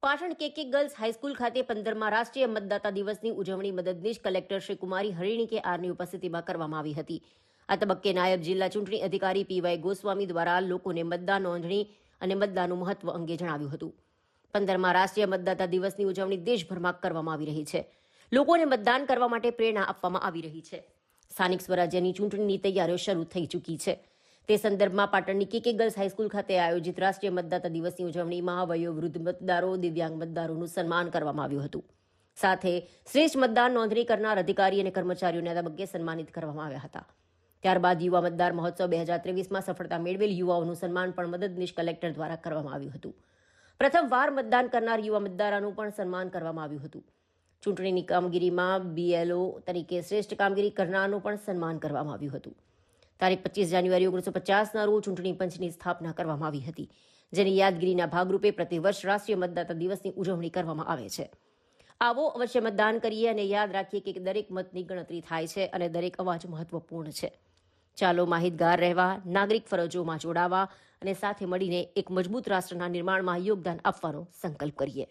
પાટણ કેકે girls high school ખાતે 15મા રાષ્ટ્રીય મતદાતા દિવસની ઉજવણી મદદનીશ કલેક્ટર શ્રી કુમારી હરિણી આરની ઉપસ્થિતિમાં કરવામાં આવી હતી। આ તબક્કે નાયબ જિલ્લા ચૂંટણી અધિકારી પીવાય ગોસ્વામી દ્વારા લોકોને મતદાન નોંધણી અને મતદાનનું મહત્વ અંગે જણાવ્યું હતું। 15મા રાષ્ટ્રીય મતદાતા દિવસની ઉજવણી દેશભરમાં કરવામાં આવી રહી છે। લોકોને મતદાન કરવા માટે પ્રેરણા આપવામાં આવી રહી છે। સ્થાનિક સ્વરાજ્યની ચૂંટણીની તૈયારીઓ શરૂ થઈ ચૂકી છે। તે સંદર્ભમાં પાટણની કેકે ગર્લ્સ હાઈસ્કૂલ ખાતે આયોજિત રાષ્ટ્રીય મતદાતા દિવસની ઉજવણીમાં વયોવૃદ્ધ મતદારો, દિવ્યાંગ મતદારોનું સન્માન કરવામાં આવ્યું હતું। સાથે શ્રેષ્ઠ મતદાન નોંધણી કરનાર અધિકારી અને કર્મચારીઓને આ તબક્કે સન્માનિત કરવામાં આવ્યા હતા। ત્યારબાદ યુવા મતદાર મહોત્સવ 2023માં સફળતા મેળવેલ યુવાઓનું સન્માન પણ મદદનીશ કલેક્ટર દ્વારા કરવામાં આવ્યું હતું। પ્રથમવાર મતદાન કરનાર યુવા મતદારોનું પણ સન્માન કરવામાં આવ્યું હતું। ચૂંટણીની કામગીરીમાં BLO તરીકે શ્રેષ્ઠ કામગીરી કરનારનું પણ સન્માન કરવામાં આવ્યું હતું। તારીખ 25 જાન્યુઆરી 1950ના રોજ ચૂંટણી પંચની સ્થાપના કરવામાં આવી હતી, જેની યાદગીરીના ભાગરૂપે પ્રતિવર્ષ રાષ્ટ્રીય મતદાતા દિવસની ઉજવણી કરવામાં આવે છે। આવો અવશ્ય મતદાન કરીએ અને યાદ રાખીએ કે દરેક મતની ગણતરી થાય છે અને દરેક અવાજ મહત્વપૂર્ણ છે। ચાલો માહિતગાર રહેવા, નાગરિક ફરજોમાં જોડાવા અને સાથે મળીને એક મજબૂત રાષ્ટ્રના નિર્માણમાં યોગદાન આપવાનો સંકલ્પ કરીએ।